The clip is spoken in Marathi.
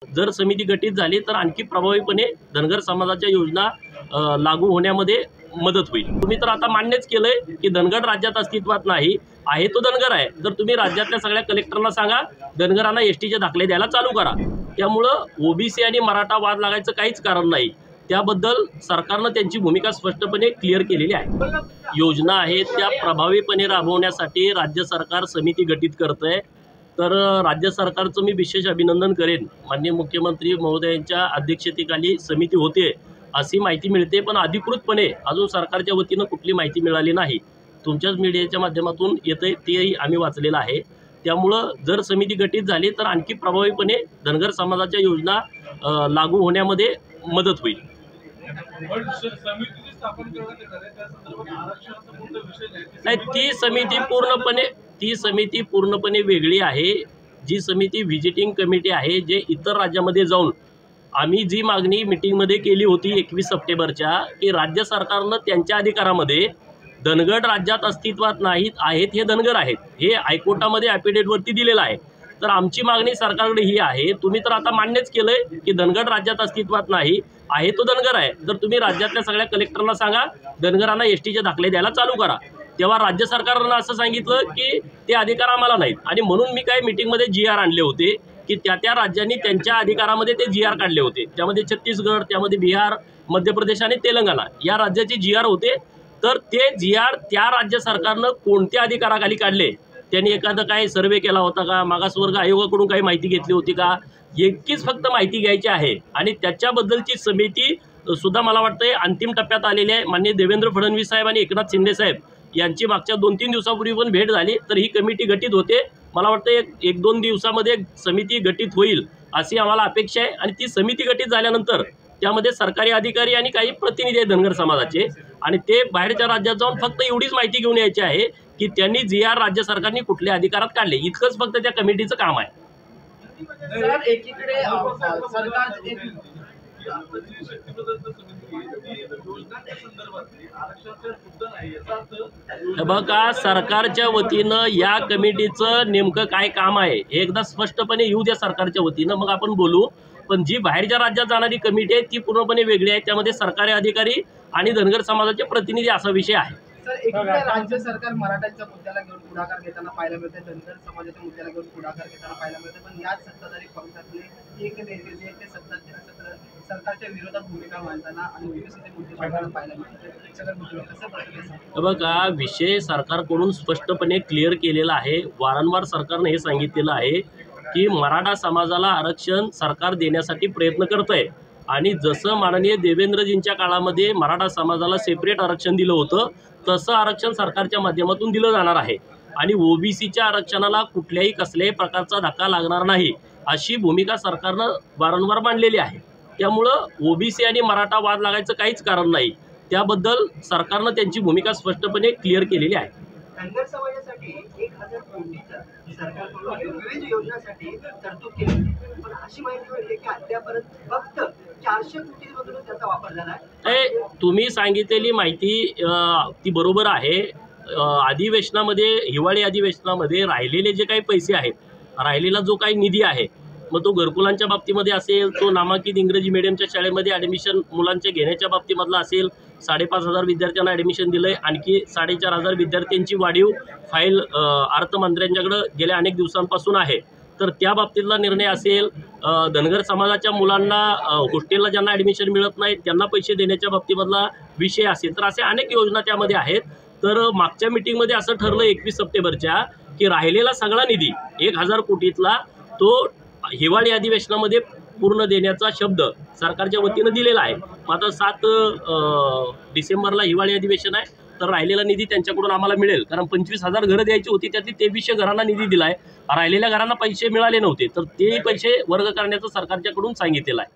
जर समिती गठीत झाली तर आणखी प्रभावीपणे धनगर समाजाच्या योजना लागू होण्यामध्ये मदत होईल। तुम्ही तर आता मान्यच केलंय की धनगर राज्यात अस्तित्वात नाही, आहे तो धनगर आहे। जर तुम्ही राज्यातल्या सगळ्या कलेक्टरना सांगा धनगरांना एसटीचे दाखले द्यायला चालू करा। त्यामुळं ओबीसी आणि मराठा वाद लागायचं काहीच कारण नाही। त्याबद्दल सरकारने त्यांची भूमिका स्पष्टपणे क्लिअर केलेली आहे। योजना आहेत त्या प्रभावीपणे राबवण्यासाठी राज्य सरकार समिती गठीत करतंय। तर राज्य सरकारचं मी विशेष अभिनंदन करेन। माननीय मुख्यमंत्री महोदयांच्या अध्यक्षतेखाली समिती होते अशी माहिती मिळते, पण अधिकृतपणे अजून सरकारच्या वतीनं कुठली माहिती मिळाली नाही। तुमच्याच मीडियाच्या माध्यमातून येते तेही आम्ही वाचलेलं आहे। त्यामुळं जर समिती गठीत झाली तर आणखी प्रभावीपणे धनगर समाजाच्या योजना लागू होण्यामध्ये मदत होईल। नाही, ती समिती पूर्णपणे वेगळी आहे। जी समिती व्हिजिटिंग कमिटी आहे, जे इतर राज्यामध्ये जाऊन आम्ही जी मागणी मीटिंगमध्ये केली होती 21 सप्टेंबरच्या की राज्य सरकारनं त्यांच्या अधिकारामध्ये धनगर राज्यात अस्तित्वात नाहीत, आहेत हे धनगर आहेत हे हायकोर्टामध्ये ॲफिडेविटवरती दिलेलं आहे। तर आमची मागणी सरकारकडे ही आहे, तुम्ही तर आता मान्यच केलंय की धनगर राज्यात अस्तित्वात नाही, आहे तो धनगर आहे। तर तुम्ही राज्यातल्या सगळ्या कलेक्टरना सांगा धनगरांना एसटीचे दाखले द्यायला चालू करा। तेव्हा राज्य सरकारनं असं सांगितलं की ते अधिकार आम्हाला नाहीत, आणि म्हणून मी काय मीटिंगमध्ये GR आणले होते की त्या राज्यांनी त्यांच्या अधिकारामध्ये ते GR काढले होते। त्यामध्ये छत्तीसगड, त्यामध्ये बिहार, मध्य प्रदेश आणि तेलंगणा या राज्याचे GR होते। तर ते GR त्या राज्य सरकारनं कोणत्या अधिकाराखाली काढले, त्यांनी एखादा काय सर्वे केला होता का, मागासवर्ग आयोगाकडून काही माहिती घेतली होती का, इतकीच फक्त माहिती घ्यायची आहे। आणि त्याच्याबद्दलची समिती सुद्धा मला वाटतं अंतिम टप्प्यात आलेली आहे। माननीय देवेंद्र फडणवीस साहेब आणि एकनाथ शिंदे साहेब यांची मागच्या 2-3 दिवसापूर्वी पण भेट झाली। तर ही कमिटी गठीत होते। मला वाटतं 1-2 दिवसामध्ये समिती गठीत होईल अशी आम्हाला अपेक्षा आहे। आणि ती समिती गठीत झाल्यानंतर त्यामध्ये सरकारी अधिकारी आणि काही प्रतिनिधी आहेत धनगर समाजाचे, आणि ते बाहेरच्या राज्यात जाऊन फक्त एवढीच माहिती घेऊन यायची आहे की त्यांनी GR राज्य सरकारने कुठल्या अधिकारात काढले, इतकंच फक्त त्या कमिटीचं काम आहे। सर, एकीकडे सरकार बघा, सरकारच्या वतीनं या कमिटीचं नेमकं काय काम आहे हे एकदा स्पष्टपणे येऊ द्या सरकारच्या वतीनं, मग आपण बोलू। पण जी बाहेरच्या राज्यात जाणारी कमिटी आहे ती पूर्णपणे वेगळी आहे। त्यामध्ये सरकारी अधिकारी आणि धनगर समाजाचे प्रतिनिधी असा विषय आहे। सर, एकीकडे राज्य सरकार मराठ्यांच्या मुद्द्याला घेऊन पुढाकार घेताना पाहायला मिळते, धनगर समाजाच्या मुद्द्याला घेऊन पुढाकार घेताना पाहायला मिळते, पण याच सत्ताधारी पक्षातले एक नेते जे ते सरकारच्या विरोधात भूमिका मांडताना आणि ओबीसीचे मुद्दे मांडताना पाहायला मिळते। बघा, विषय सरकारकडून स्पष्टपणे क्लिअर केलेला आहे। वारंवार सरकारने हे सांगितलेलं आहे की मराठा समाजाला आरक्षण सरकार देण्यासाठी प्रयत्न करतंय, आणि जसं माननीय देवेंद्रजींच्या काळामध्ये मराठा समाजाला सेपरेट आरक्षण दिलं होतं तसं आरक्षण सरकारच्या माध्यमातून दिलं जाणार आहे। आणि ओबीसीच्या आरक्षणाला कुठल्याही कसल्याही प्रकारचा धक्का लागणार नाही अशी भूमिका सरकारनं वारंवार मांडलेली आहे। त्यामुळं ओबीसी आणि मराठा वाद लागायचं काहीच कारण नाही। त्याबद्दल सरकारनं त्यांची भूमिका स्पष्टपणे क्लिअर केलेली आहे। धनगर समाजासाठी 1000 कोटीचा सरकारकडून विविध योजनांसाठी तरतूद केली, पण अशी माहिती मिळते की अद्यापर्यंत फक्त 400 कोटींमधून त्याचा वापर झाला आहे। तुम्ही सांगितलेली माहिती ती बरोबर आहे। अधिवेशनामध्ये, हिवाळी अधिवेशनामध्ये राहिलेले जे काही पैसे आहेत, राहिलेला जो काही निधी आहे, मग तो घरकुलांच्या बाबतीमध्ये असेल, तो नामांकित इंग्रजी मीडियमच्या शाळेमध्ये ॲडमिशन मुलांच्या घेण्याच्या बाबतीमधला असेल, 5,500 विद्यार्थ्यांना ॲडमिशन दिलं आहे, आणखी 4,500 विद्यार्थ्यांची वाढीव फाईल अर्थमंत्र्यांच्याकडं गेल्या अनेक दिवसांपासून आहे। तर त्या बाबतीतला निर्णय असेल, धनगर समाजाच्या मुलांना हॉस्टेलला ज्यांना ॲडमिशन मिळत नाही त्यांना पैसे देण्याच्या बाबतीमधला विषय असेल, तर असे अनेक योजना त्यामध्ये आहेत। तर मागच्या मीटिंगमध्ये असं ठरलं 21 सप्टेंबरच्या की राहिलेला सगळा निधी 1000 कोटीतला तो हिवाळी अधिवेशनामध्ये पूर्ण देण्याचा शब्द सरकारच्या वतीनं दिलेला आहे। मात्र 7 डिसेंबरला हिवाळी अधिवेशन आहे, तर राहिलेला निधी त्यांच्याकडून आम्हाला मिळेल, कारण 25,000 घरं द्यायची होती, त्यातली 2300 घरांना निधी दिला आहे। राहिलेल्या घरांना पैसे मिळाले नव्हते, तर ते पैसे वर्ग करण्याचं सरकारच्याकडून सांगितलेलं आहे।